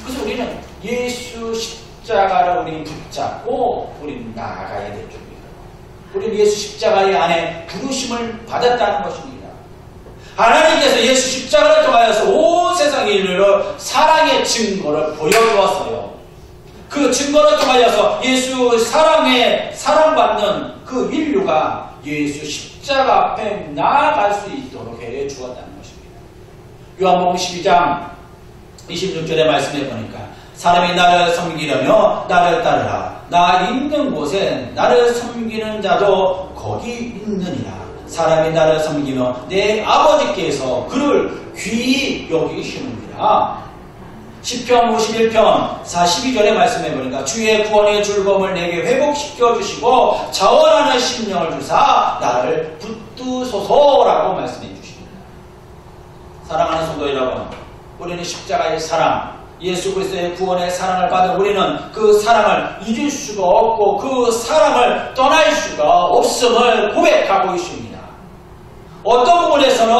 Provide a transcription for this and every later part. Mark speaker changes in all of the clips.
Speaker 1: 그래서 우리는 예수 십자가를 우리 붙잡고 우리는 나아가야 될 줄입니다. 우리는 예수 십자가의 안에 부르심을 받았다는 것입니다. 하나님께서 예수 십자가를 통하여서 온 세상에 이르러 사랑의 증거를 보여주었어요. 그 증거를 통하여서 예수 사랑에 사랑받는 그 인류가 예수 십자가 앞에 나아갈 수 있도록 해 주었다는 것입니다. 요한복음 12장 26절의 말씀에 보니까 사람이 나를 섬기려며 나를 따르라. 나 있는 곳에 나를 섬기는 자도 거기 있느니라. 사람이 나를 섬기며 내 아버지께서 그를 귀히 여기시느니라. 시편 51편 42절의 말씀에 보니까 주의 구원의 즐거움을 내게 회복시켜 주시고 자원하는 심령을 주사 나를 붙드소서라고 말씀해 주십니다. 사랑하는 성도 여러분, 우리는 십자가의 사랑, 예수 그리스도의 구원의 사랑을 받은 우리는 그 사랑을 잊을 수가 없고 그 사랑을 떠날 수가 없음을 고백하고 있습니다. 어떤 부분에서는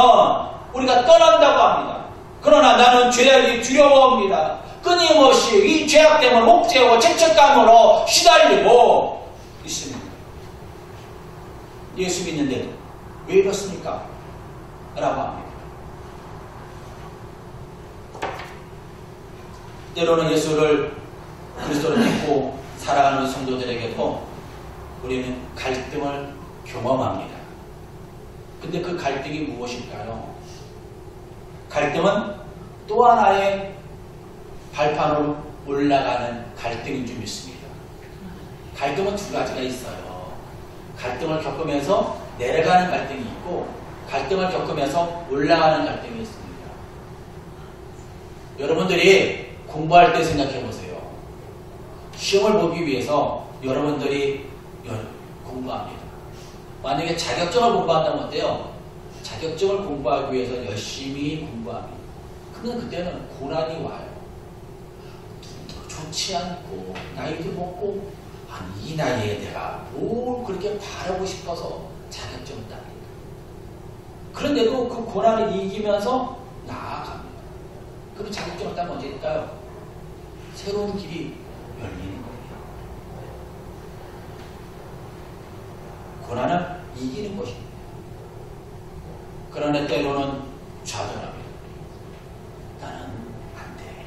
Speaker 1: 우리가 떠난다고 합니다. 그러나 나는 죄악이 두려워합니다. 끊임없이 이 죄악 때문에 목재고 죄책감으로 시달리고 있습니다. 예수 믿는데도 왜 이렇습니까? 라고 합니다. 때로는 예수를 그리스도를 믿고 살아가는 성도들에게도 우리는 갈등을 경험합니다. 근데 그 갈등이 무엇일까요? 갈등은 또 하나의 발판으로 올라가는 갈등인 줄 믿습니다. 갈등은 두 가지가 있어요. 갈등을 겪으면서 내려가는 갈등이 있고 갈등을 겪으면서 올라가는 갈등이 있습니다. 여러분들이 공부할 때 생각해 보세요. 시험을 보기 위해서 여러분들이 공부합니다. 만약에 자격증을 공부한다면 어때요? 자격증을 공부하기 위해서 열심히 공부합니다. 그러면 그때는 고난이 와요. 좋지 않고 나이도 먹고 이 나이에 내가 뭘 그렇게 바라고 싶어서 자격증을 땁니다. 그런데도 그 고난을 이기면서 나아갑니다. 그럼 자격증을 따면 언제 될까요? 새로운 길이 열리는 거예요. 고난을 이기는 것입니다. 그러나 때로는 좌절합니다. 나는 안 돼.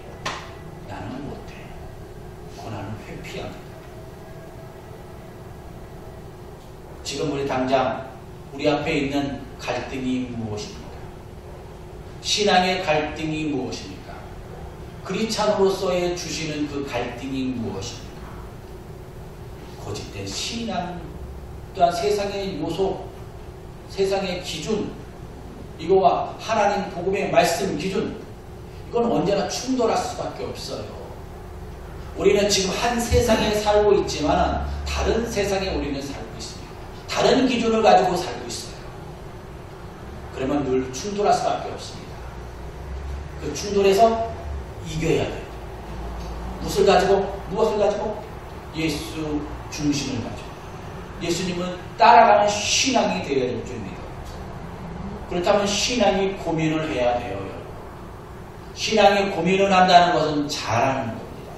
Speaker 1: 나는 못 해. 고난을 회피합니다. 지금 우리 당장 우리 앞에 있는 갈등이 무엇입니까? 신앙의 갈등이 무엇입니까? 크리스찬으로서의 주시는 그 갈등이 무엇입니까? 고집된 신앙, 또한 세상의 요소, 세상의 기준, 이거와 하나님 복음의 말씀 기준, 이건 언제나 충돌할 수밖에 없어요. 우리는 지금 한 세상에 살고 있지만 다른 세상에 우리는 살고 있습니다. 다른 기준을 가지고 살고 있어요. 그러면 늘 충돌할 수밖에 없습니다. 그 충돌에서 이겨야 돼요. 무엇을 가지고? 예수 중심을 가지고. 예수님을 따라가는 신앙이 되어야 될 줄입니다. 그렇다면 신앙이 고민을 해야 돼요. 신앙이 고민을 한다는 것은 잘하는 겁니다.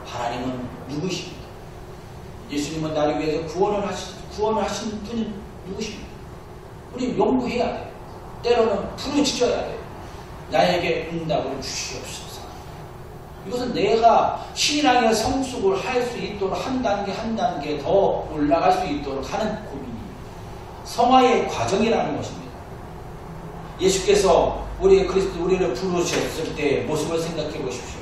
Speaker 1: 하나님은 누구십니까? 예수님은 나를 위해서 구원을 하신 분은 누구십니까? 우리 연구해야 돼요. 때로는 부르짖어야 돼요. 나에게 응답을 주시옵소서. 이것은 내가 신앙의 성숙을 할 수 있도록 한 단계 더 올라갈 수 있도록 하는 고민입니다. 성화의 과정이라는 것입니다. 예수께서 우리를 부르셨을 때의 모습을 생각해 보십시오.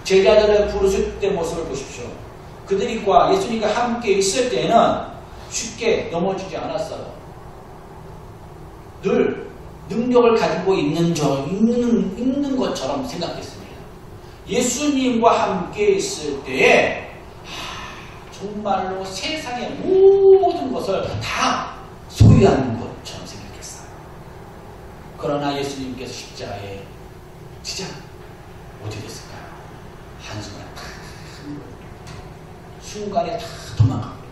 Speaker 1: 제자들을 부르실 때 모습을 보십시오. 그들과 예수님과 함께 있을 때는 쉽게 넘어지지 않았어요. 늘 능력을 가지고 있는 것처럼 생각했습니다. 예수님과 함께 있을 때에 정말로 세상의 모든 것을 다 소유하는 것처럼 생각했어요. 그러나 예수님께서 십자가에 진짜 어떻게 됐을까요? 순간에 다 도망갑니다.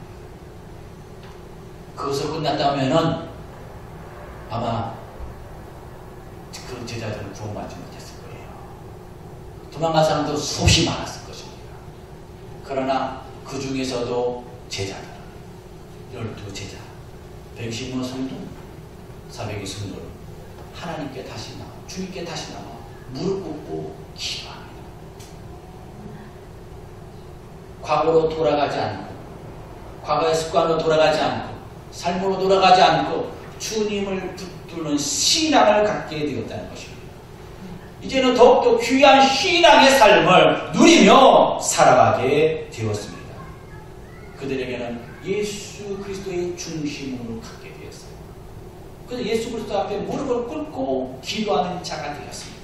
Speaker 1: 그것을 끝났다면은 아마 그 제자들은 구원받지 못했을 거예요. 도망간 사람도 수없이 많았을 것입니다. 그러나 그 중에서도 제자들, 12제자, 120명 성도, 400의 성도를 하나님께 다시 나와, 주님께 다시 나와 무릎 꿇고 기도합니다. 과거로 돌아가지 않고, 과거의 습관으로 돌아가지 않고, 삶으로 돌아가지 않고 주님을 붙드는 신앙을 갖게 되었다는 것입니다. 이제는 더욱더 귀한 신앙의 삶을 누리며 살아가게 되었습니다. 그들에게는 예수 그리스도의 중심으로 갖게 되었어요. 그래서 예수 그리스도 앞에 무릎을 꿇고 기도하는 자가 되었습니다.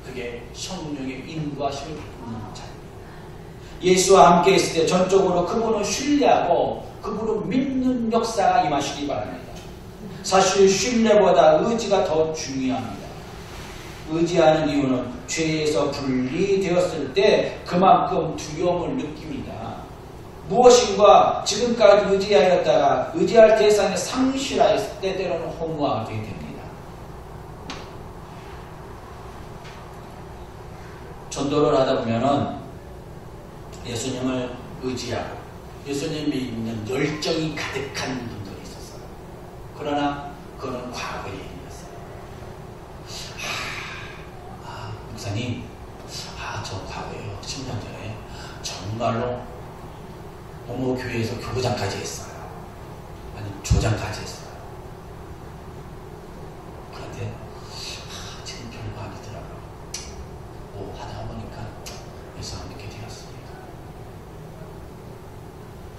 Speaker 1: 그게 성령의 인도하심을 받는 자입니다. 예수와 함께 있을 때 전적으로 그분을 신뢰하고 그분을 믿는 역사가 임하시기 바랍니다. 사실 신뢰보다 의지가 더 중요합니다. 의지하는 이유는 죄에서 분리되었을 때 그만큼 두려움을 느낍니다. 무엇인가 지금까지 의지하였다가 의지할 대상에 상실하였을 때 때로는 허무하게 됩니다. 전도를 하다 보면은 예수님을 의지하고 예수님이 있는 열정이 가득한 분들이 있었어요. 그러나 그거는 과거의 일이었어요. 목사님, 저 과거에요. 10년 전에 정말로 어머 교회에서 교부장까지 했어요. 아니 조장까지 했어요. 그런데 지금 별거 아니더라고요. 뭐 하다 보니까 예수 안 믿게 되었습니다.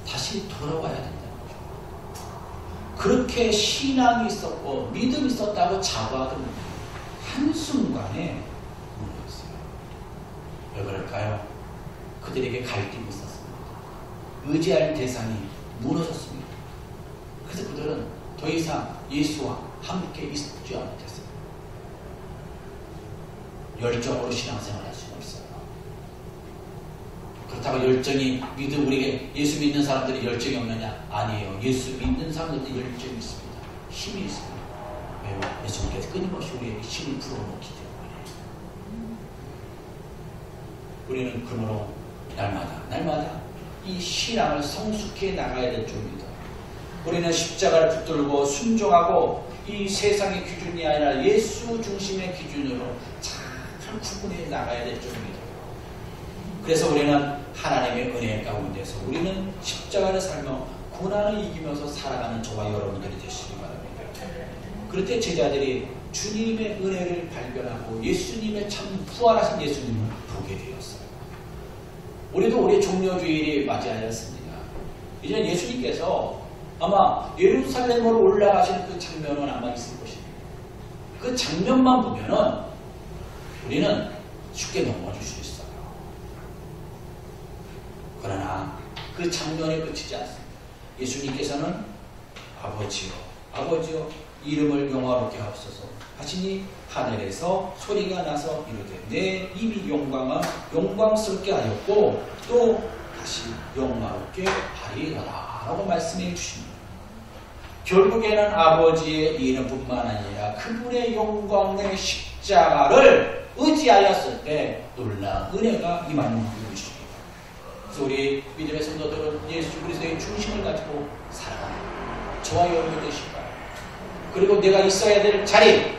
Speaker 1: 다시 돌아와야 된다는 거죠. 그렇게 신앙이 있었고 믿음이 있었다고 자부하던 한순간에 무너졌어요. 왜 그럴까요? 그들에게 갈등이 있었습니다. 의지할 대상이 무너졌습니다. 그래서 그들은 더 이상 예수와 함께 있지 못했어요. 열정으로 신앙생활을 할 수는 없어요. 그렇다고 열정이 믿음, 우리에게 예수 믿는 사람들이 열정이 없느냐? 아니에요. 예수 믿는 사람들도 열정이 있습니다. 힘이 있습니다. 왜요? 예수님께서 끊임없이 우리에게 힘을 불어넣기 때문에. 우리는 그러므로 날마다 이 신앙을 성숙해 나가야 될 줄입니다. 우리는 십자가를 붙들고 순종하고 이 세상의 기준이 아니라 예수 중심의 기준으로 잘 구분해 나가야 될 줄입니다. 그래서 우리는 하나님의 은혜 가운데서 우리는 십자가를 살며 고난을 이기면서 살아가는 저와 여러분들이 되시기 바랍니다. 그럴 때 제자들이 주님의 은혜를 발견하고 예수님의 참 부활하신 예수님을 보게 되었어요. 우리도 우리 종려주일이 맞이하였습니다. 이제 예수님께서 아마 예루살렘으로 올라가시는 그 장면은 아마 있을 것입니다. 그 장면만 보면은 우리는 쉽게 넘어질 수 있어요. 그러나 그 장면에 그치지 않습니다. 예수님께서는 아버지여 이름을 영화롭게 하옵소서 하시니 하늘에서 소리가 나서 이르되 내 입이 영광스럽게 하였고 또 다시 영화롭게 하리라 라고 말씀해 주십니다. 결국에는 아버지의 이름뿐만 아니라 그분의 영광의 십자가를 의지하였을 때 놀라운 은혜가 임하는 것입니다. 그래서 우리 믿음의 성도들은 예수 그리스도의 중심을 가지고 살아가는 저와 여러분이 되시기 바랍니다. 그리고 내가 있어야 될 자리,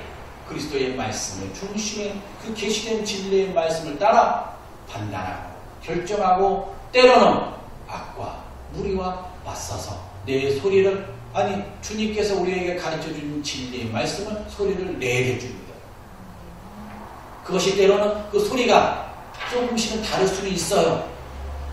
Speaker 1: 그리스도의 말씀을 중심에 그 계시된 진리의 말씀을 따라 판단하고 결정하고 때로는 악과 무리와 맞서서 내 소리를 주님께서 우리에게 가르쳐준 진리의 말씀을 소리를 내게 줍니다. 그것이 때로는 그 소리가 조금씩은 다를 수는 있어요.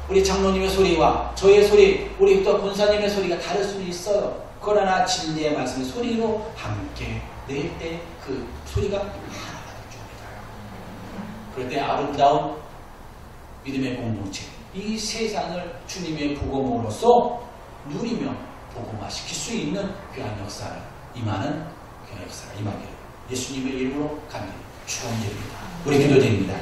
Speaker 1: 우리 장로님의 소리와 저의 소리, 우리 또 권사님의 소리가 다를 수는 있어요. 그러나 진리의 말씀의 소리로 함께 낼 때 그 소리가 하나가 됩니다. 그럴 때 아름다운 믿음의 공동체, 이 세상을 주님의 복음으로써 누리며 복음화시킬 수 있는 귀한 역사를 임하는 귀한 역사가 임하기를 예수님의 이름으로 간절히 축원드립니다. 우리 기도드립니다.